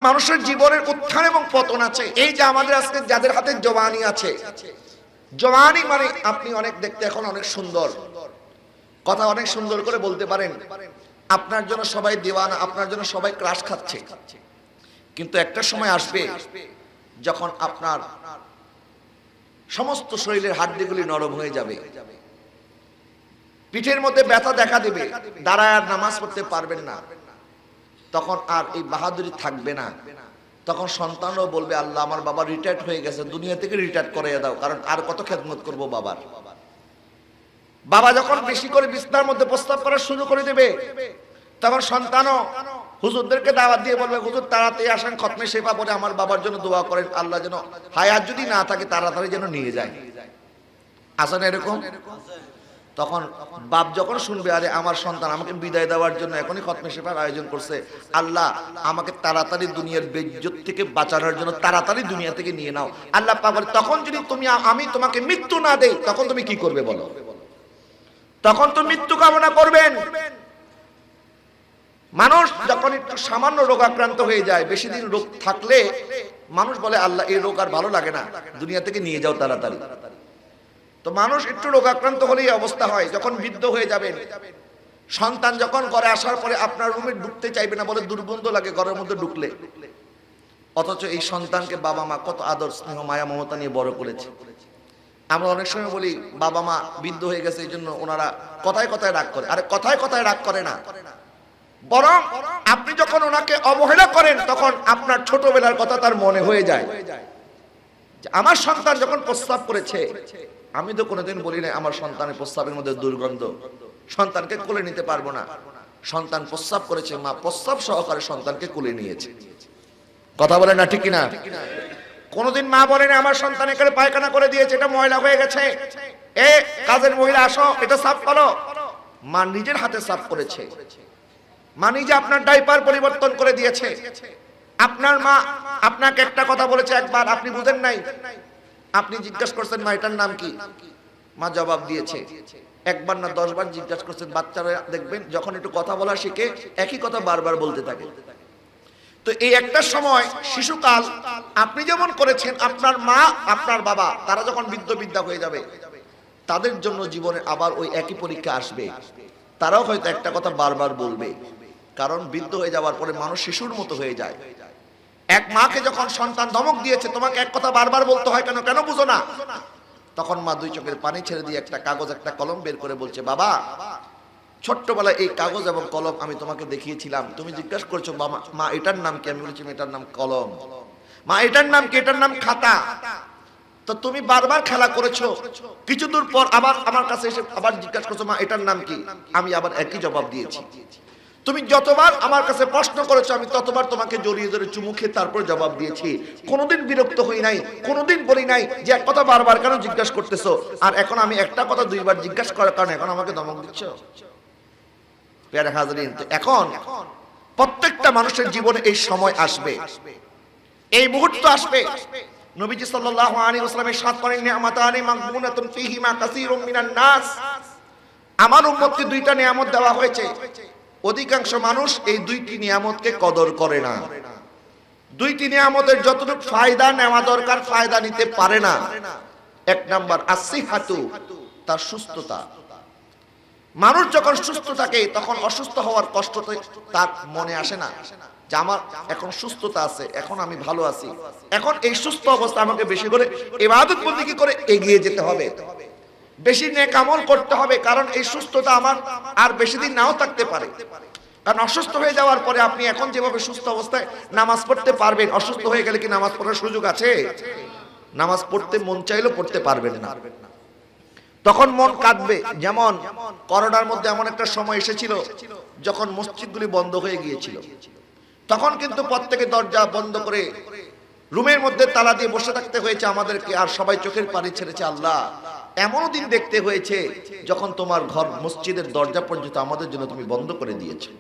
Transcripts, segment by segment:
মানুষের জীবনের উত্থান এবং পতন আছে। এই যে আমাদের আজকে যাদের হাতে জওয়ানি আছে, জওয়ানি মানে আপনি অনেক দেখতে এখন অনেক সুন্দর, কথা অনেক সুন্দর করে বলতে পারেন, আপনার জন্য সবাই দিওয়ানা, আপনার জন্য সবাই ক্রাশ খাচ্ছে। কিন্তু একটা সময় আসবে যখন আপনার সমস্ত শরীরের হাড্ডিগুলি নরম হয়ে যাবে, পিঠের মধ্যে ব্যথা দেখা দেবে, দাঁড়ায় আর নামাজ পড়তে পারবেন না, তখন আর এই বাহাদুরি থাকবে না। তখন সন্তানও বলবে, আল্লাহ আমার বাবা রিটায়ার্ড হয়ে গেছে, দুনিয়া থেকে রিটায়ার্ড করিয়ে দাও, কারণ আর কত খেদমত করব বাবার। বাবা যখন বেশি করে বিছনার মধ্যে প্রস্তাব করা শুরু করে দেবে, তখন সন্তানও হুজুরদেরকে দাওয়াত দিয়ে বলবে, হুজুর তাড়াতাড়ি আসেন, খতমে শেফা পড়ে আমার বাবার জন্য দোয়া করেন, আল্লাহ যেন হায়াত যদি না থাকে তাড়াতাড়ি যেন নিয়ে যায়। আসেন এরকম? তখন বাপ যখন শুনবে, আরে আমার সন্তান আমাকে বিদায় দেওয়ার জন্য এখনই খতমে শেফার আয়োজন করছে, আল্লাহ আমাকে তাড়াতাড়ি দুনিয়ার বেইজ্জত থেকে বাঁচানোর জন্য তাড়াতাড়ি দুনিয়া থেকে নিয়ে নাও। আল্লাহ পাক বলে, তখন যদি আমি তোমাকে মৃত্যু না দেই, তখন তুমি কি করবে বলো? তখন তো মৃত্যু কামনা করবেন। মানুষ যখন একটু সামান্য রোগাক্রান্ত হয়ে যায়, বেশি দিন রোগ থাকলে মানুষ বলে, আল্লাহ এই রোগ আর ভালো লাগে না, দুনিয়া থেকে নিয়ে যাও তাড়াতাড়ি। তো মানুষ একটু রোগাক্রান্ত হলেই অবস্থা হয়। যখন বৃদ্ধ হয়ে যাবেন, সন্তান যখন ঘরে আসার পরে আপনার রুমে ঢুকতে চাইবে না, বলে দুর্গন্ধ লাগে ঘরের মধ্যে ঢুকলে। অথচ এই সন্তানকে বাবা মা কত আদর স্নেহ মায়া মমতা নিয়ে বড় করেছে। আমরা অনেক সময় বলি বাবা মা বৃদ্ধ হয়ে গেছে, এই জন্য ওনারা কথায় কথায় রাগ করে। আরে কথায় কথায় রাগ করে না, বরং আপনি যখন ওনাকে অবহেলা করেন, তখন আপনার ছোটবেলার কথা তার মনে হয়ে যায়। আমার সন্তান যখন প্রস্রাব করেছে, আমি তো কোনোদিন বলি না আমার সন্তানের প্রস্রাবের মধ্যে দুর্গন্ধ, সন্তানকে কোলে নিতে পারবো না। সন্তান প্রস্রাব করেছে, মা প্রস্রাব সহকারে সন্তানকে কোলে নিয়েছে। কথা বলে না ঠিক কিনা? কোনোদিন মা বলে না আমার সন্তান এখানে পায়খানা করে দিয়েছে, এটা ময়লা হয়ে গেছে, এ কাজের মহিলা আসো এটা সাফ করো। মা নিজের হাতে সাফ করেছে, মা নিজে আপনার ডাইপার পরিবর্তন করে দিয়েছে। আপনার মা আপনাকে একটা কথা বলেছে একবার, আপনি বুঝেন নাই, আপনি জিজ্ঞাসা করছেন মা এটার নাম কি, মা জবাব দিয়েছে। একবার না 10 বার জিজ্ঞাসা করছেন। বাচ্চারা দেখবেন যখন একটু কথা বলা শিখে, একই কথা বারবার বলতে থাকে। তো এই একটা সময় শিশুকাল আপনি যেমন করেছেন, আপনার মা আপনার বাবা তারা যখন বৃদ্ধ বিদ্যা হয়ে যাবে, তাদের জন্য জীবনে আবার ওই একই পরীক্ষা আসবে। তারাও হয়তো একটা কথা বারবার বলবে, কারণ বৃদ্ধ হয়ে যাওয়ার পরে মানুষ শিশুর মতো হয়ে যায়। এক মাকে যখন সন্তান ধমক দিয়েছে, তোমাকে এক কথা বারবার বলতে হয় কেন, কেন বুঝো না? তখন মা 2 চোখের পানি ছেড়ে দিয়ে একটা কাগজ একটা কলম বের করে বলছে, বাবা ছোট্টবেলায় এই কাগজ এবং কলম আমি তোমাকে দেখিয়েছিলাম, তুমি জিজ্ঞাসা করছো মা এটার নাম কি, আমি বলেছি এটার নাম কলম। মা এটার নাম কি, এটার নাম খাতা। তো তুমি বারবার খেলা করেছো, কিছু দূর পর আবার আমার কাছে এসে আবার জিজ্ঞাসা করছো মা এটার নাম কি, আমি আবার একই জবাব দিয়েছি। তুমি যতবার আমার কাছে প্রশ্ন করেছো, আমি ততবার তোমাকে জড়িয়ে ধরে চুমু খেয়ে তারপর জবাব দিয়েছি। কোনোদিন বিরক্ত হই নাই, কোনোদিন বলি নাই যে এক কথা বারবার কেন জিজ্ঞাসা করতেছো, আর এখন আমি একটা কথা 2 বার জিজ্ঞাসা করার কারণে এখন আমাকে ধমক দিচ্ছ। প্রিয় হাজরিন, তো এখন প্রত্যেকটা মানুষের জীবনে এই সময় আসবে, এই মুহূর্ত আসবে। নবীজি সাল্লাল্লাহু আলাইহি ওয়াসাল্লাম ইরশাদ করেন, নিয়ামাতানি মাগবুনাতুন ফীহিমা কাসীরুম মিনান নাস। আমার উম্মতকে 2টা নিয়ামত দেওয়া হয়েছে, অধিকাংশ মানুষ এই 2টি নিয়ামতকে কদর করে না। 2টি নিয়ামতের যতটুকু ফায়দা নেওয়া দরকার ফায়দা নিতে পারে না। 1 নাম্বার আসিহাতু, তার সুস্থতা। মানুষ যখন সুস্থ থাকে তখন অসুস্থ হওয়ার কষ্ট তার মনে আসে না, যে আমার এখন সুস্থতা আছে, এখন আমি ভালো আছি, এখন এই সুস্থ অবস্থা আমাকে বেশি করে ইবাদত বন্দেগী করে এগিয়ে যেতে হবে, বেশি নেক আমল করতে হবে, কারণ এই সুস্থতা আমার আর বেশি দিন নাও থাকতে পারে। কারণ অসুস্থ হয়ে যাওয়ার পরে আপনি এখন যেভাবে সুস্থ অবস্থায় নামাজ পড়তে পারবেন, অসুস্থ হয়ে গেলে কি নামাজ পড়ার সুযোগ আছে? নামাজ পড়তে মন চাইলেও পড়তে পারবেন না, তখন মন কাঁদবে। যেমন করোনার মধ্যে এমন একটা সময় এসেছিল যখন মসজিদগুলি বন্ধ হয়ে গিয়েছিল, তখন কিন্তু প্রত্যেকে দরজা বন্ধ করে রুমের মধ্যে তালা দিয়ে বসে থাকতে হয়েছে আমাদেরকে, আর সবাই চোখের পানি ছেড়েছে। আল্লাহ এমন দিন দেখতে হয়েছে যখন তোমার ঘর মসজিদের দরজা পর্যন্ত আমাদের জন্য তুমি বন্ধ করে দিয়েছো।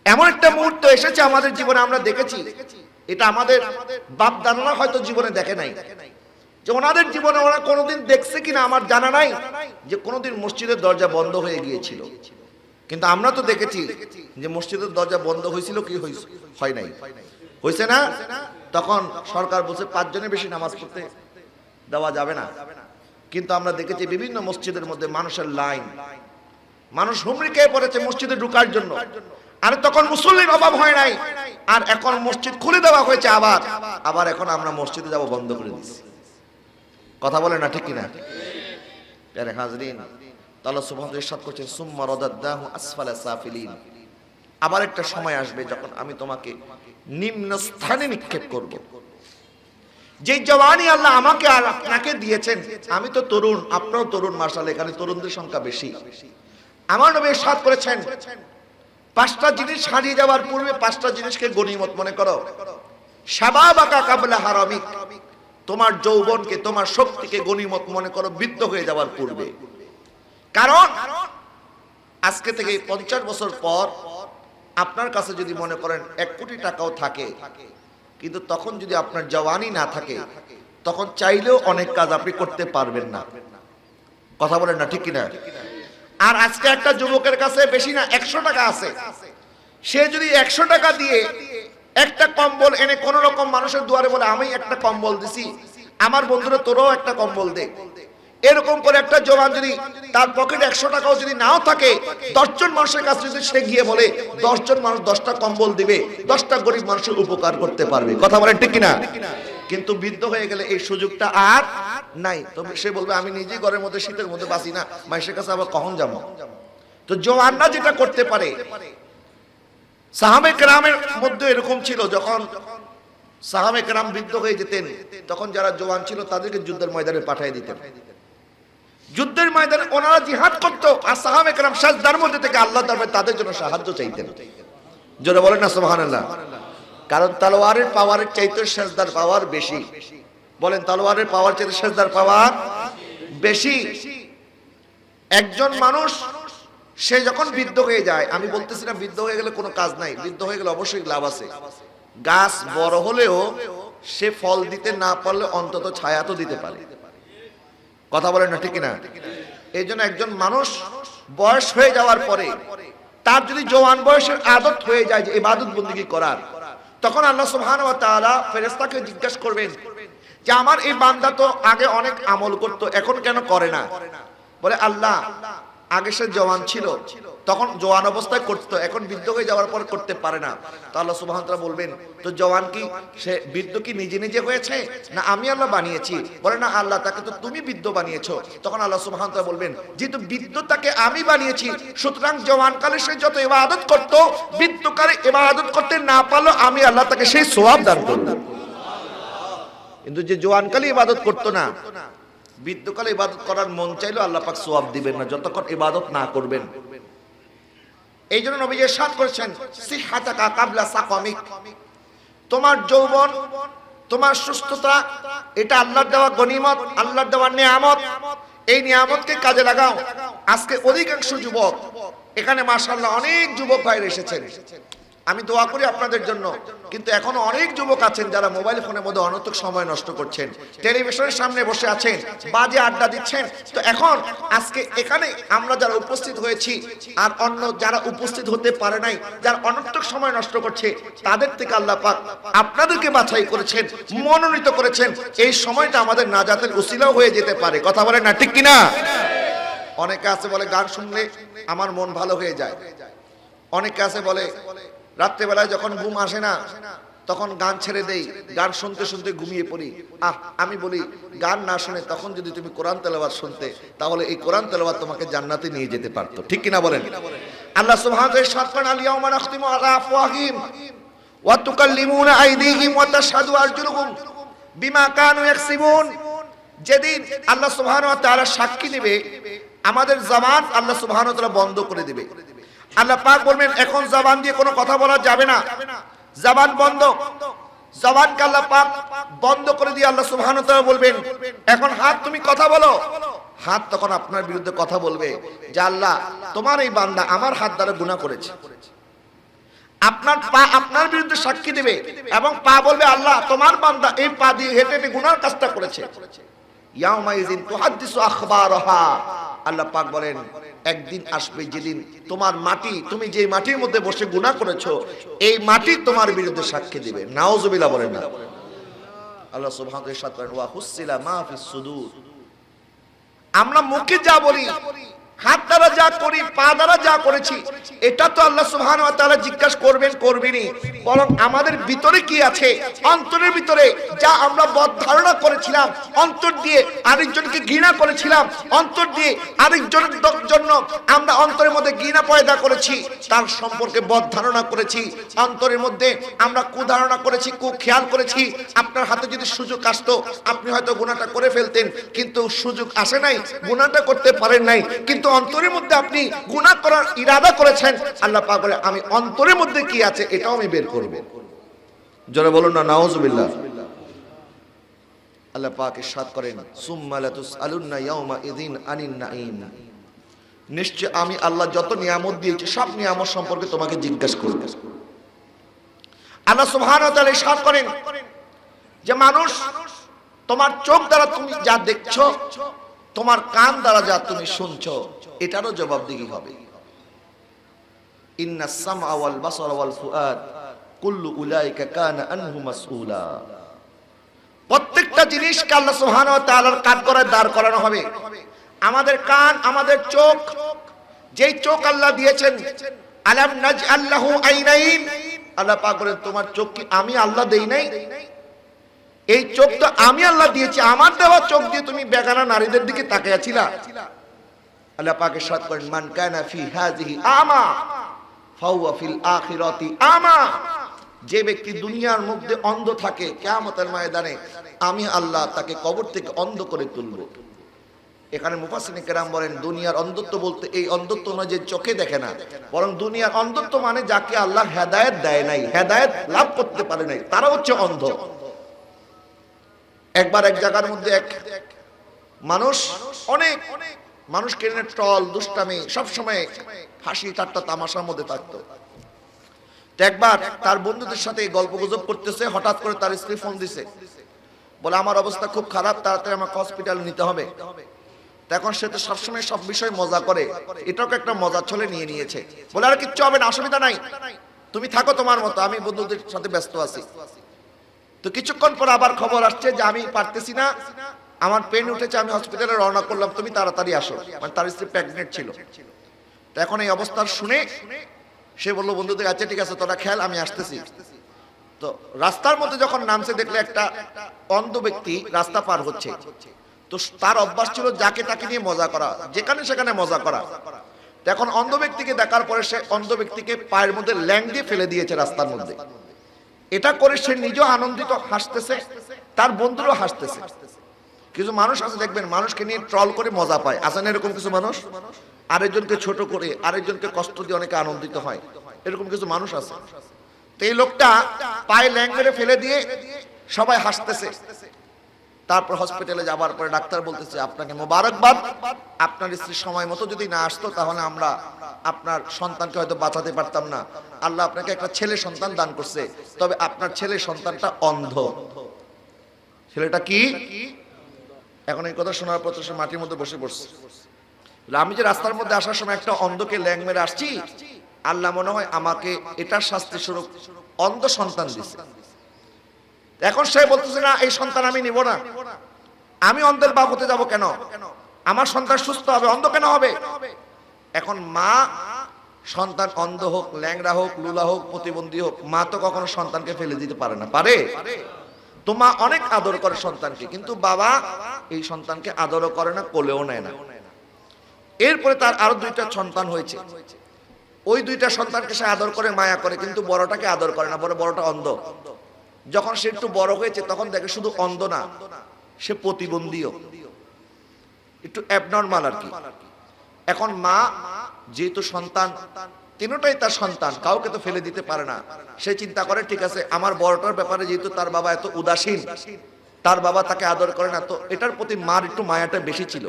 এমন একটা মুহূর্ত এসেছে আমাদের জীবনে, আমরা দেখেছি, এটা আমাদের বাপ দাদারা হয়তো জীবনে দেখে নাই, যে ওনাদের জীবনে ওরা কোনোদিন দেখছে কিনা আমার জানা নাই যে কোনোদিন মসজিদের দরজা বন্ধ হয়ে গিয়েছিল। কিন্তু আমরা তো দেখেছি যে মসজিদের দরজা বন্ধ হয়েছিল কি হয় নাই, হয়েছে না? তখন সরকার বলছে 5 জনের বেশি নামাজ পড়তে দেওয়া যাবে না। কিন্তু আমরা দেখেছি বিভিন্ন মসজিদের মধ্যে মানুষের লাইন, মানুষ হুমড়ি খেয়ে পড়েছে মসজিদে ঢোকার জন্য। আর তখন মুসল্লির অভাব হয় নাই, আর এখন মসজিদ খুলে দেওয়া হয়েছে আবার এখন আমরা মসজিদে যাব বন্ধ করে দিচ্ছি। কথা বলে না ঠিক কিনা? প্যারে হাজরিন, আল্লাহ সুবহানাহু ওয়া তাআলা ইরশাদ করছেন সুম্মা রাদাদনাহু আসফালা সাফিলিন। আবার একটা সময় আসবে যখন আমি তোমাকে নিম্ন স্থানে নিক্ষেপ করব। যে জওয়ানি আল্লাহ আমাকে আর আপনাকে দিয়েছেন, আমি তো তরুণ, আপনারাও তরুণ, মাশাআল্লাহ এখানে তরুণদের সংখ্যা বেশি। আমার নবী ইরশাদ করেছেন 5টা জিনিস হারিয়ে যাওয়ার পূর্বে 5টা জিনিসকে গনিমত মনে করো। শাবাবাকা কাবলা হারামিক, তোমার যৌবনকে, তোমার শক্তিকে গনিমত মনে করো বৃদ্ধ হয়ে যাওয়ার পূর্বে। কারণ আজকে থেকে 50 বছর পর আপনার কাছে যদি মনে করেন 1 কোটি টাকাও থাকে, কিন্তু তখন যদি আপনার জওয়ানি না থাকে, তখন চাইলেও অনেক কাজ আপনি করতে পারবেন না। কথা বলেন না ঠিক কিনা? আর আজকে একটা যুবকের কাছে বেশি না 100 টাকা আছে, সে যদি 100 টাকা দিয়ে একটা কম্বল এনে কোন রকম মানুষের দুয়ারে বলে আমি একটা কম্বল দিছি, আমার বন্ধুরা তোরও একটা কম্বল দে, এরকম করে একটা জওয়ান যদি তার পকেটে 100 টাকাও যদি নাও থাকে, 10 জন মানুষের কাছে যদি সে গিয়ে বলে 10 জন মানুষ 10টা কম্বল দিবে, 10টা গরিব মানুষের উপকার করতে পারবে। কথা বলেন ঠিক কিনা? কিন্তু বৃদ্ধ হয়ে গেলে এই সুযোগটা আর নাই। তবে সে বলবে আমি নিজেই ঘরের মধ্যে শীতের মধ্যে বাঁচি না, মানুষের কাছে আবার কখন যাবো? তো জওয়ানরা যেটা করতে পারে, সাহাবে কেরামের মধ্যে এরকম ছিল, যখন সাহাবে কেরাম বৃদ্ধ হয়ে যেতেন তখন যারা জওয়ান ছিল তাদেরকে যুদ্ধের ময়দানে পাঠিয়ে দিতেন। যুদ্ধের ময়দানে ওনারা জিহাদ করতো, আর সাহাবে কেরাম সাজদার মধ্যে থেকে আল্লাহর দরবারে তাদের জন্য সাহায্য চাইতেন। জোরে বলেন না সুবহানাল্লাহ। কারণ তলোয়ারের পাওয়ারের চাইতে সাজদার পাওয়ার বেশি। বলেন তলোয়ারের পাওয়ার চাইতে সাজদার পাওয়ার বেশি। একজন মানুষ সে যখন বৃদ্ধ হয়ে যায়, আমি বলতেছি না বৃদ্ধ হয়ে গেলে কোনো কাজ নাই, বৃদ্ধ হয়ে গেলে অবশ্যই লাভ আছে। গাছ বড় হলেও সে ফল দিতে না পারলে অন্তত ছায়া তো দিতে পারে। কথা বলেন না ঠিক না? এই জন্য একজন মানুষ বয়স হয়ে যাওয়ার পরে তার যদি জওয়ান বয়সের আদত হয়ে যায় যে ইবাদত বন্দেগী করার, তখন আল্লাহ সুবহানাহু ওয়া তাআলা ফেরেশতাকে জিজ্ঞাসা করবেন যে আমার এই বান্দা তো আগে অনেক আমল করতো, এখন কেন করে না? বলে আল্লাহ আগে সে জওয়ান ছিল, তখন জওয়ান অবস্থায় করতো, এখন বৃদ্ধ হয়ে যাওয়ার পর করতে পারে না। তো আল্লাহ সুবহানাহু ওয়া তাআলা বলবেন তো জওয়ান কি সে বৃদ্ধ কি নিজে নিজে হয়েছে না আমি আল্লাহ বানিয়েছি? বলে না আল্লাহ, তাকে তো তুমি বৃদ্ধ বানিয়েছো। তখন আল্লাহ সুবহানাহু ওয়া তাআলা বলবেন যেহেতু বৃদ্ধটাকে আমি বানিয়েছি, সুতরাং জওয়ানকালে সে যত ইবাদত করতো, বৃদ্ধকালে ইবাদত করতে না পারলো আমি আল্লাহ তাকে সেই সওয়াব দান করব। কিন্তু যে জওয়ানকালে ইবাদত করতো না, বৃদ্ধকালে ইবাদত করার মন চাইলেও আল্লাহ পাক সওয়াব দিবেন না যতক্ষণ ইবাদত না করবেন। এই জন্য নবী ইরশাদ করেছেন সিহাতাকা কাবলা সাকামিক, তোমার যৌবন, তোমার সুস্থতা এটা আল্লাহর দেওয়া গনিমত, আল্লাহর দেওয়া নিয়ামত। এই নিয়ামতকে কাজে লাগাও। আজকে অধিকাংশ যুবক এখানে মাশাআল্লাহ অনেক যুবক ভাইরা এসেছেন, আমি দোয়া করি আপনাদের জন্য, কিন্তু এখনো অনেক যুবক আছেন যারা মোবাইল ফোনের মধ্যে অনর্থক সময় নষ্ট করছেন, টেলিভিশনের সামনে বসে আছেন, বাজে আড্ডা দিচ্ছেন। তো এখন আজকে এখানে আমরা যারা উপস্থিত হয়েছি আর অন্য যারা উপস্থিত হতে পারে নাই, যারা অনর্থক সময় নষ্ট করছে, তাদের থেকে আল্লাহ পাক আপনাদেরকে বাছাই করেছেন, মনোনীত করেছেন। এই সময়টা আমাদের নাজাতের উসিলাও হয়ে যেতে পারে। কথা বলেন না ঠিক কিনা? অনেকে আছে বলে গান শুনলে আমার মন ভালো হয়ে যায়, অনেকে আছে বলে রাত্রেবেলায় যখন ঘুম আসে না তখন গান ছেড়ে দেই, গান শুনতে শুনতে ঘুমিয়ে পড়ি। আমি বলি গান না শুনে তখন যদি তুমি কোরআন তেলাওয়াত শুনতে, তাহলে এই কোরআন তেলাওয়াত তোমাকে জান্নাতে নিয়ে যেতে পারতো। ঠিক কিনা বলেন? আল্লাহ সুবহানাহু ওয়া তাআলা ইরশাদ করেন আল-ইয়াওমা নাখতিমু আলা আফওয়াহিহিম ওয়া তুকাল্লিমুনা আইদিহিম ওয়া তাশহাদু আরজুলুহুম বিমা কানু ইয়াকসিবুন। যেদিন আল্লাহ সুবহানাহু ওয়া তাআলা সাক্ষী নেবে, আমাদের জবান আল্লাহ সুবহানাহু ওয়া তাআলা বন্ধ করে দিবে। আল্লাহ পাক বলবেন এখন জবান দিয়ে কোনো কথা বলা যাবে না, জবান বন্ধ। জবানকে আল্লাহ পাক বন্ধ করে দিয়ে আল্লাহ সুবহানাহু ওয়া তাআলা বলবেন এখন হাত তুমি কথা বলো। হাত তখন আপনার বিরুদ্ধে কথা বলবে যে আল্লাহ তোমার এই বান্দা আমার হাত দ্বারা গুনাহ করেছে। আপনার পা আপনার বিরুদ্ধে সাক্ষী দেবে এবং পা বলবে আল্লাহ তোমার বান্দা এই পা দিয়ে হেঁটে হেঁটে গুনার কাজটা করেছে। ইয়াউমাইযিন তুহাদ্দিসু আখবারাহা, আল্লাহ পাক বলেন একদিন আসবে যেদিন তোমার মাটি, তুমি যে মাটির মধ্যে বসে গুনাহ করেছো, এই মাটি তোমার বিরুদ্ধে সাক্ষী দিবে। নাউজুবিল্লাহ বলেন না। আল্লাহ সুবহানাহু ওয়া তাআলা বলেন ওয়া হুসিলা মা ফিস সুদূর। আমরা মুখে যা বলি, হাত দ্বারা যা করি, পা দ্বারা যা করেছি, এটা তো আল্লাহ সুবহানাহু ওয়া তাআলা জিজ্ঞাসা করবেনই, বরং আমাদের ভিতরে কি আছে, অন্তরের ভিতরে যা আমরা বদ ধারণা করেছিলাম, অন্তর দিয়ে আরেকজনকে ঘৃণা করেছিলাম, অন্তর দিয়ে আরেকজনের জন্য আমরা অন্তরের মধ্যে ঘৃণা পয়দা করেছি, তার সম্পর্কে বদ ধারণা করেছি, অন্তরের মধ্যে আমরা কুধারণা করেছি, খেয়াল করেছি। আপনার হাতে যদি সুযোগ আসতো, আপনি হয়তো গুনাহটা করে ফেলতেন, কিন্তু সুযোগ আসে নাই, গুনাহটা করতে পারেন নাই, কিন্তু অন্তরের মধ্যে আপনি গুনাহ করার ইরাদা করেছেন। আল্লাহ পাক বলে আমি অন্তরের মধ্যে কি আছে এটাও আমি বের করব। জোরে বলুন না নাউজুবিল্লাহ। আল্লাহ পাক ইরশাদ করেন সুম্মা লাতুসআলুন্না ইয়াউমা ইযিন আনিন নাঈম, নিশ্চয় আমি আল্লাহ যত নিয়ামত দিয়েছি সব নিয়ামত সম্পর্কে তোমাকে জিজ্ঞাসা করব। আল্লাহ সুবহানাহু ওয়া তাআলা ইরশাদ করেন যে মানুষ, তোমার চোখ দ্বারা তুমি যা দেখছো, তোমার কান দ্বারা যা তুমি শুনছো, এটারও জবাবদিহি হবে। ইন্নাস সামআ ওয়াল বাসারা ওয়াল ফুআদ কুল্লু উলাইকা কানা আনহু মাসউলা। প্রত্যেকটা জিনিসকে আল্লাহ সুবহানাহু ওয়া তাআলার কাঠগড়ায় দাঁড় করানো হবে। আমাদের কান, আমাদের চোখ, যেই চোখ আল্লাহ দিয়েছেন, আলাম নাজআল লাহু আইনাইন, আল্লাহ পাক বলেন তোমার চোখ কি আমি আল্লাহ দেই নাই? এই চোখ তো আমি আল্লাহ দিয়েছি, আমার দেওয়া চোখ দিয়ে তুমি বেগানা নারীদের দিকে তাকিয়ে ছিলা। আল্লাহ পাক ইরশাদ করেন মান কানা ফি হাযিহি আমা ফাহুয়া ফিল আখিরাতি আমা। যে ব্যক্তি দুনিয়ার মধ্যে অন্ধ থাকে, কিয়ামতের ময়দানে আমি আল্লাহ তাকে কবর থেকে অন্ধ করে তুলব। এখানে মুফাসসিরিন কেরাম বলেন দুনিয়ার অন্ধত্ব বলতে এই অন্ধত্ব নয় যে চোখে দেখে না, বরং দুনিয়ার অন্ধত্ব মানে যাকে আল্লাহ হেদায়েত দেয় নাই, হেদায়েত লাভ করতে পারে নাই, তারা হচ্ছে অন্ধ। একবার এক জায়গার মধ্যে এক মানুষ অনেক মানুষকে নিয়ে ট্রল, দুষ্টামি, সবসময় হাসি ঠাট্টা তামাশার মধ্যে থাকতো। একবার তার বন্ধুদের সাথে গল্প গুজব করতেছে, হঠাৎ করে তার স্ত্রী ফোন দিছে, বলে আমার অবস্থা খুব খারাপ, তাড়াতাড়ি আমাকে হসপিটালে নিতে হবে। এখন সে তো সবসময় সব বিষয় মজা করে, এটাকে একটা মজার ছলে নিয়ে নিয়েছে। বলে আর কিচ্ছু হবে না, অসুবিধা নাই, তুমি থাকো তোমার মতো, আমি বন্ধুদের সাথে ব্যস্ত আছি। তো কিছুক্ষণ পর আবার খবর আসছে যে আমি পারতেছি না, আমার পেন উঠেছে, আমি হসপিটালে রওনা করলাম, তুমি তাড়াতাড়ি আসো। মানে তার স্ত্রী প্রেগনেন্ট ছিল। তো এখন এই অবস্থা শুনে সে বললো বন্ধুদের আচ্ছা ঠিক আছে তোরা খেয়াল, আমি আসতেছি। তো রাস্তার মধ্যে যখন নামছে দেখলে একটা অন্ধ ব্যক্তি রাস্তা পার হচ্ছে। তো তার অভ্যাস ছিল যাকে তাকে নিয়ে মজা করা, যেখানে সেখানে মজা করা। এখন অন্ধ ব্যক্তিকে দেখার পরে সে অন্ধ ব্যক্তিকে পায়ের মধ্যে ল্যাং দিয়ে ফেলে দিয়েছে রাস্তার মধ্যে। এটা করে সে নিজেও আনন্দিত, হাসতেছে, তার বন্ধুরাও হাসতেছে। কিছু মানুষ আছে দেখবেন মানুষকে নিয়ে ট্রল করে মজা পায়, আছে না এরকম কিছু মানুষ? আরেকজনকে ছোট করে, আরেকজনকে কষ্ট দিয়ে অনেকে আনন্দিত হয়, এরকম কিছু মানুষ আছে। তো এই লোকটা পায়ে ল্যাং মেরে ফেলে দিয়ে সবাই হাসতেছে। তারপর হসপিটালে যাবার পরে ডাক্তার বলতেছে আপনাকে মোবারকবাদ, আপনার স্ত্রী সময় মতো যদি না আসতো তাহলে আমরা আপনার সন্তানকে হয়তো বাঁচাতে পারতাম না। আল্লাহ আপনাকে একটা ছেলে সন্তান দান করছে, তবে আপনার ছেলে সন্তানটা অন্ধ। ছেলেটা কি? এখন এই কথা শোনার পর সে মাটির মধ্যে বসে পড়ছে। আমি যে রাস্তার মধ্যে আসার সময় একটা অন্ধকে ল্যাং মেরে আসছি, আল্লাহ মনে হয় আমাকে এটার শাস্তি স্বরূপ অন্ধ সন্তান দিছে। এখন সে বলতেছে না এই সন্তান আমি নিব না, আমি অন্ধের বাপ হতে যাব কেন? আমার সন্তান সুস্থ হবে, অন্ধ কেন হবে? এখন মা সন্তান অন্ধ হোক, ল্যাংড়া হোক, লুলা হোক, প্রতিবন্ধী হোক, মা তো কখনো সন্তানকে ফেলে দিতে পারে না, পারে? তো মা অনেক আদর করে সন্তানকে, কিন্তু বাবা এই সন্তানকে আদরও করে না, কোলেও নেয় না। এরপরে তার আরো দুইটা সন্তান হয়েছে, ওই দুইটা সন্তানকে সে আদর করে, মায়া করে, কিন্তু বড়টাকে আদর করে না, বড়টা অন্ধ। যখন সে একটু বড় হয়েছে তখন দেখে শুধু অন্ধ না, সে প্রতিবন্ধীও, একটু অ্যাবনর্মাল আর কি। এখন মা যেহেতু সন্তান, তিনটাই তার সন্তান, কাউকে তো ফেলে দিতে পারে না। সে চিন্তা করে ঠিক আছে আমার বড়টার ব্যাপারে যেহেতু তার বাবা এত উদাসীন, তার বাবা তাকে আদর করে না, তো এটার প্রতি মার একটু মায়াটা বেশি ছিল।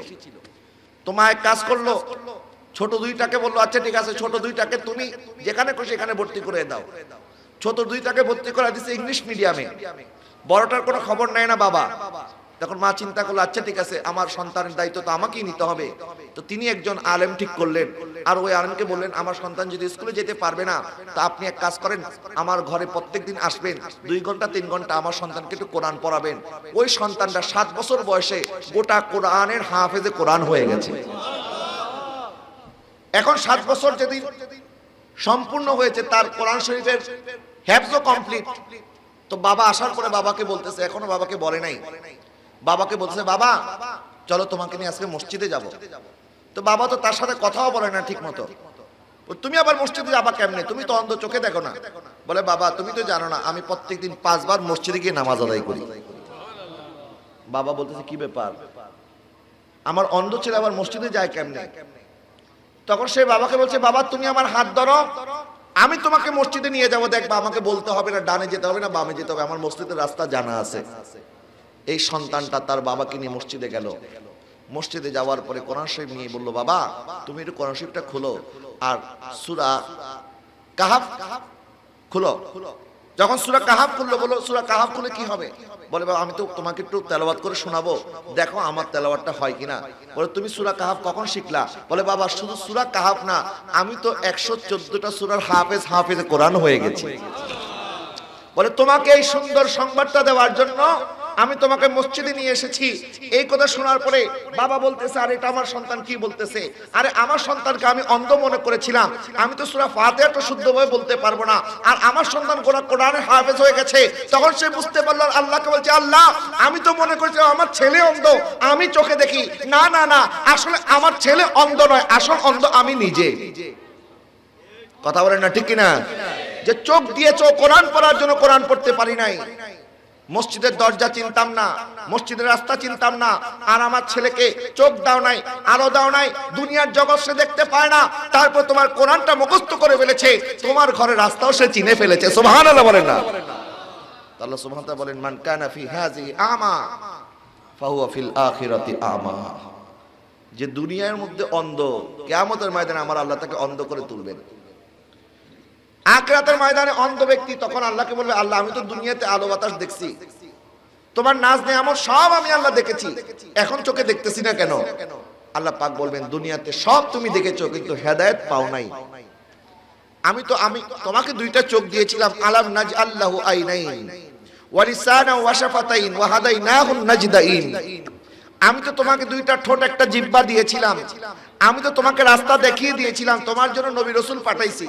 তো মা এক কাজ করলো, ছোট দুইটাকে বললো আচ্ছা ঠিক আছে ছোট দুইটাকে তুমি যেখানে খুশি এখানে ভর্তি করে দাও। ছোট দুইটাকে ভর্তি করে দিচ্ছে ইংলিশ মিডিয়ামে। বড়টার কোনো খবর নেয় না বাবা। তখন মা চিন্তা করলো, আচ্ছা ঠিক আছে, আমার সন্তানের দায়িত্ব তো আমাকেই নিতে হবে। তো তিনি একজন আলেম ঠিক করলেন, আর ওই আলেমকে বললেন, আমার সন্তান যদি স্কুলে যেতে পারবে না, তা আপনি এক কাজ করেন, আমার ঘরে প্রত্যেকদিন আসবেন, 2 ঘন্টা 3 ঘন্টা আমার সন্তানকে একটু কোরআন পড়াবেন। ওই সন্তানটা 7 বছর বয়সে গোটা কোরআনের হাফেজে কোরআন হয়ে গেছে। এখন 7 বছর যেদিন সম্পূর্ণ হয়েছে, তার কোরআন শরীফের হেফজও কমপ্লিট। তো বাবা আসার পরে বাবাকে বলতেছে, এখনো বাবাকে বলে নাই, বাবাকে বলতেছে, বাবা চলো তোমাকে নিয়ে আজকে মসজিদে যাব। তো বাবা তো তার সাথে কথাও বলে না ঠিক মতো। তুমি আবার মসজিদে যাবা কেমনে, তুমি তো অন্ধ, চোখে দেখো না। বলে, বাবা তুমি তো জানো না, আমি প্রত্যেকদিন 5 বার মসজিদে গিয়ে নামাজ আদায় করি। বাবা বলতেছে, কি ব্যাপার, আমার অন্ধ ছেলে আবার মসজিদে যায় কেমনে? তখন সে বাবাকে বলছে, বাবা তুমি আমার হাত ধরো, আমি তোমাকে মসজিদে নিয়ে যাবো, দেখবা আমাকে বলতে হবে না ডানে যেতে হবে না বামে যেতে হবে, আমার মসজিদের রাস্তা জানা আছে। এই সন্তানটা তার বাবাকে নিয়ে মসজিদে গেল। মসজিদে যাওয়ার পরে কোরআন শরীফ নিয়ে বলল, বাবা তুমি একটু কোরআন শরীফটা খুলো আর সূরা কাহাফ খুলো। যখন সূরা কাহাফ খুললো, বলো সূরা কাহাফ খুলে কি হবে? বলে, বাবা আমি তো তোমাকে একটু তেলাওয়াত করে শোনাবো, দেখো আমার তেলাওয়াতটা হয় কিনা। বলে, তুমি সূরা কাহাফ কখন শিখলা? বলে, বাবা শুধু সূরা কাহাফ না, আমি তো 114টা সূরার হাফেজে কোরআন হয়ে গেছি। বলে, তোমাকে এই সুন্দর সংবাদটা দেওয়ার জন্য আমি তোমাকে মসজিদে নিয়ে এসেছি। এই কথা শোনার পরে বাবা বলতেছে, আরে এটা আমার সন্তান কি বলতেছে? আরে আমার সন্তানকে আমি অন্ধ মনে করেছিলাম, আমি তো সূরা ফাতিহাটা শুদ্ধভাবে বলতে পারবো না, আর আমার সন্তান কোরআনের হাফেজ হয়ে গেছে। তখন সে বুঝতে পারলো, আল্লাহকে বলছে, আল্লাহ আমি তো মনে করেছিলাম আমার ছেলে অন্ধ, আমি চোখে দেখি না, না না, আসলে আমার ছেলে অন্ধ নয়, আসল অন্ধ আমি নিজে। কথা বলেন না ঠিক কিনা? যে চোখ দিয়েছো কোরআন পড়ার জন্য, কোরআন পড়তে পারি নাই, মসজিদের দরজা চিনতাম না, মসজিদের রাস্তা চিনতাম না, আর আমার ছেলেকে চোখ দাও নাই, আলো দাও নাই, দুনিয়ার জগৎ সে দেখতে পায় না, তারপর তোমার কোরআনটা মুখস্থ করে ফেলেছে, তোমার ঘরের রাস্তাও সে চিনে ফেলেছে। সুবহানাল্লাহ বলেন না? আল্লাহ সুবহানাহু ওয়া তাআলা বলেন, মান কানা ফি হাযিহি আমা ফাহুয়া ফিল আখিরাতি আমা। যে দুনিয়ার মধ্যে অন্ধ, কিয়ামতের ময়দানে আমার আল্লাহ তাকে অন্ধ করে তুলবেন। আখিরাতের ময়দানে অন্ধ ব্যক্তি তখন আল্লাহকে বলবে, আল্লাহ আমি তো দুনিয়াতে আলো বাতাস দেখছি, তোমার নাজ নেয়ামত সব আমি আল্লাহ দেখেছি, এখন চোখে দেখতেছি না কেন? আল্লাহ পাক বলবেন, দুনিয়াতে সব তুমি দেখেছো কিন্তু হেদায়েত পাও নাই। আমি তোমাকে 2টা চোখ দিয়েছিলাম, আলাম নাজআল্লাহু আইনাইন ওয়া লিসানা ওয়া শাফাতাইন ওয়া হাদাইনাহুন নাজদাইন। আমি তো তোমাকে 2টা ঠোঁট, একটা জিহ্বা দিয়েছিলাম, আমি তো তোমাকে রাস্তা দেখিয়ে দিয়েছিলাম, তোমার জন্য নবী রাসূল পাঠাইছি,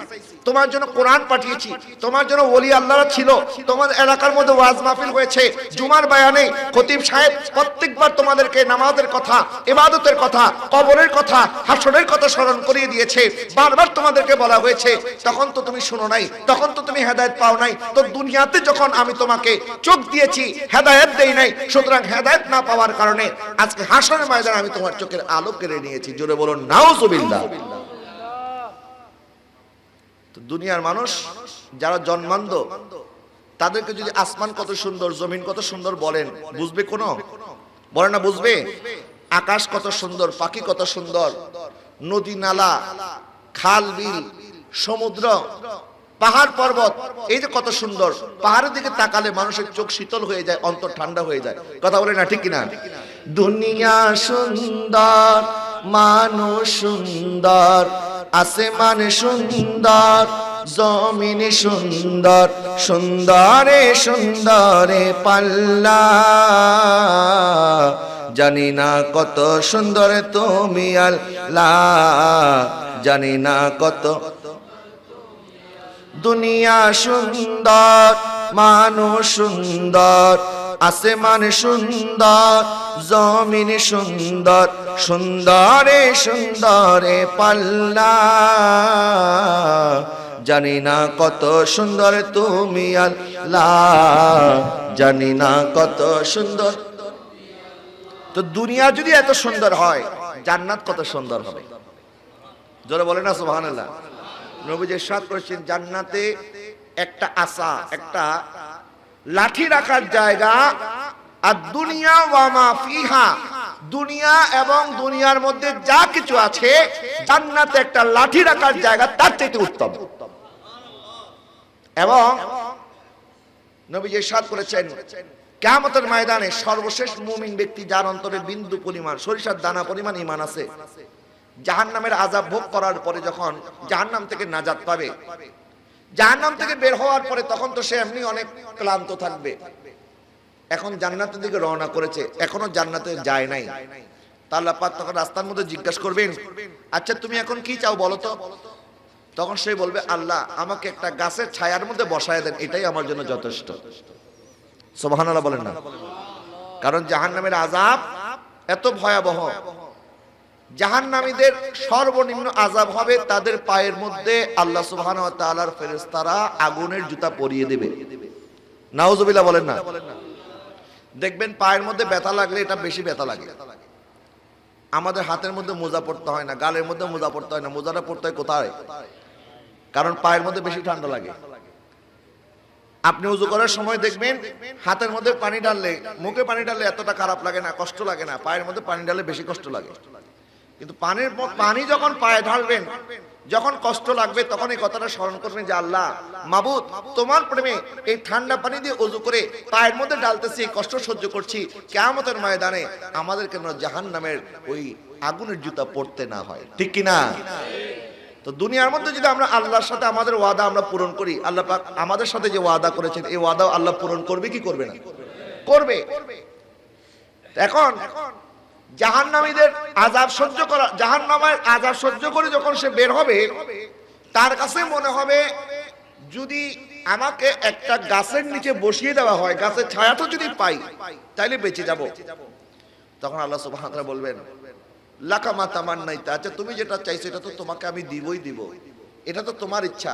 তোমার জন্য কোরআন পাঠিয়েছি, তোমার জন্য ওলি আল্লাহরা ছিল, তোমার এলাকার মধ্যে ওয়াজ মাহফিল হয়েছে, জুমার বয়ানে খতিব সাহেব প্রত্যেকবার তোমাদেরকে নামাজের কথা, ইবাদতের কথা, কবরের কথা, হাসরের কথা স্মরণ করিয়ে দিয়েছে, বারবার তোমাদেরকে বলা হয়েছে, তখন তো তুমি শুনো নাই, তখন তো তুমি হেদায়েত পাও নাই। তো দুনিয়াতে যখন আমি তোমাকে চোখ দিয়েছি, হেদায়েত দেই নাই, সুতরাং হেদায়েত না পাওয়ার কারণে আজকে হাসরের ময়দানে আমি তোমার চোখের আলো কেড়ে নিয়েছি। জোরে বলুন নাউজুবিল্লাহ। তো দুনিয়ার মানুষ যারা জন্মান্ধ, তাদেরকে যদি আসমান কত সুন্দর, জমিন কত সুন্দর বলেন, বুঝবে কোনো? বলে না বুঝবে? আকাশ কত সুন্দর, পাখি কত সুন্দর, নদী নালা, খাল বিল, সমুদ্র, পাহাড় পর্বত, এই যে কত সুন্দর, পাহাড়ের দিকে তাকালে মানুষের চোখ শীতল হয়ে যায়, অন্তর ঠান্ডা হয়ে যায়। কথা বলে না ঠিক কিনা? দুনিয়া সুন্দর, মানুষ সুন্দর, আসমান সুন্দর, জমিন সুন্দর, সুন্দরে সুন্দরে পাল্লা, জানি না কত সুন্দর তুমি আল্লাহ, জানি না কত। দুনিয়া সুন্দর, মানুষ সুন্দর, আসমান সুন্দর, জমিন সুন্দর, সুন্দরে সুন্দরে পাল্লা, জানি না কত সুন্দর তুমি আল্লাহ, জানি না কত সুন্দর। তো দুনিয়া যদি এত সুন্দর হয়, জান্নাত কত সুন্দর হবে? জোরে বলে না সুবহানাল্লাহ। নবী যে ইরশাদ করেছেন, জান্নাতে একটা আসা, একটা লাঠি রাখার জায়গা, আর দুনিয়া ওয়া মা ফিহা, দুনিয়া এবং দুনিয়ার মধ্যে যা কিছু আছে, জান্নাতে একটা লাঠি রাখার জায়গা তার চাইতে উত্তম। এবং নবীজি ইরশাদ করেছেন, কিয়ামতের ময়দানে সর্বশেষ মুমিন ব্যক্তি যার অন্তরে বিন্দু পরিমাণ, সরিষার দানা পরিমাণ ঈমান আছে, জাহান্নামের আযাব ভোগ করার পরে যখন জাহান্নাম থেকে নাজাত পাবে, জাহান্নাম থেকে বের হওয়ার পরে তখন তো সে এমনি অনেক ক্লান্ত থাকবে। এখন জান্নাতের দিকে রওনা করেছে, এখনো জান্নাতে যায় নাই। তা আল্লাহ পাক তখন রাস্তার মধ্যে জিজ্ঞাসা করবেন, আচ্ছা তুমি এখন কি চাও বলো তো? তখন সে বলবে, আল্লাহ আমাকে একটা গাছের ছায়ার মধ্যে বসায় দেন, এটাই আমার জন্য যথেষ্ট। সুবহানাল্লাহ বলেন না? কারণ জাহান্নামের আযাব এত ভয়াবহ, জাহান্নামীদের সর্বনিম্ন আযাব হবে তাদের পায়ের মধ্যে আল্লাহ সুবহানাহু ওয়া তাআলার ফেরেশতারা আগুনের জুতা পরিয়ে দেবে। নাউজুবিল্লাহ বলেন না? দেখবেন পায়ের মধ্যে ব্যথা লাগলে এটা বেশি ব্যথা লাগে। আমাদের হাতের মধ্যে মোজা পড়তে হয় না, গালের মধ্যে মোজা পড়তে হয় না, মোজাটা পড়তে হয় কোথায়? কারণ পায়ের মধ্যে বেশি ঠান্ডা লাগে। আপনি ওযু করার সময় দেখবেন হাতের মধ্যে পানি ঢাললে, মুখে পানি ঢাললে এতটা খারাপ লাগে না, কষ্ট লাগে না, পায়ের মধ্যে পানি ঢাললে বেশি কষ্ট লাগে। কিন্তু পানি যখন পায়ে ঢালবেন, যখন কষ্ট লাগবে তখন এই কথাটা স্মরণ করবেন যে আল্লাহ মাবুদ, তোমার প্রেমে এই ঠান্ডা পানি দিয়ে ওযু করে পায়ের মধ্যে ঢালতেছি, কষ্ট সহ্য করছি, কিয়ামতের ময়দানে আমাদেরকে জাহান্নামের ওই আগুনের জুতা পড়তে না হয়। ঠিক কি না? তো দুনিয়ার মধ্যে যদি আমরা আল্লাহর সাথে আমাদের ওয়াদা আমরা পূরণ করি, আল্লাহ পাক আমাদের সাথে যে ওয়াদা করেছেন এই ওয়াদাও আল্লাহ পূরণ করবে কি করবে না? করবে। এখন জাহান্নামীদের আযাব সহ্য করা, জাহান্নামের আযাব সহ্য করে যখন সে বের হবে, তার কাছে মনে হবে যদি আমাকে একটা গাছের নিচে বসিয়ে দেওয়া হয়, গাছের ছায়াটা যদি পাই তাইলে বেঁচে যাব। তখন আল্লাহ সুবহানাহু ওয়া তাআলা বলবেন, লাকা মা তামান্নাইতা, আচ্ছা তুমি যেটা চাইছো এটা তো তোমাকে আমি দিবই দিব, এটা তো তোমার ইচ্ছা,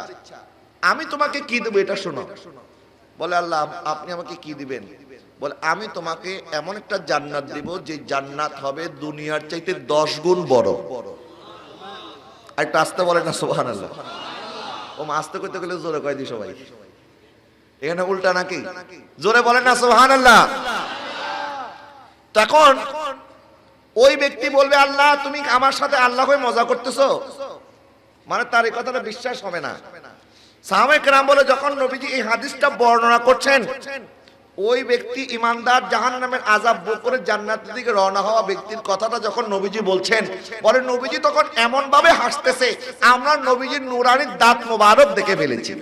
আমি তোমাকে কি দেব এটা শোনো। বলে আল্লাহ আপনি আমাকে কি দিবেন? বলে আমি তোমাকে এমন একটা জান্নাত দিব যে জান্নাত হবে দুনিয়ার চাইতে 10 গুণ বড়। একটু আস্তে বলেন না সুবহানাল্লাহ। ও আস্তে কইতে গেলে জোরে কয় দি সবাই, এখানে উল্টা নাকি? জোরে বলেন না সুবহানাল্লাহ। তখন ওই ব্যক্তি বলবে, আল্লাহ তুমি আমার সাথে আল্লাহ হয়ে মজা করতেছো, মানে তার এই কথাটা বিশ্বাস হবে না। সাহাবায়ে কেরাম বলে যখন নবীজি এই হাদিসটা বর্ণনা করছেন, ওই ব্যক্তি ইমানদার জাহান্নামের আযাব ভোগ করে জান্নাতের দিকে রওনা হওয়া ব্যক্তির কথাটা যখন নবীজি বলছেন, বলে নবীজি তখন এমন ভাবে হাসতেছে আমরা নবীজির নূরানি দাঁত মোবারক দেখে ফেলেছি।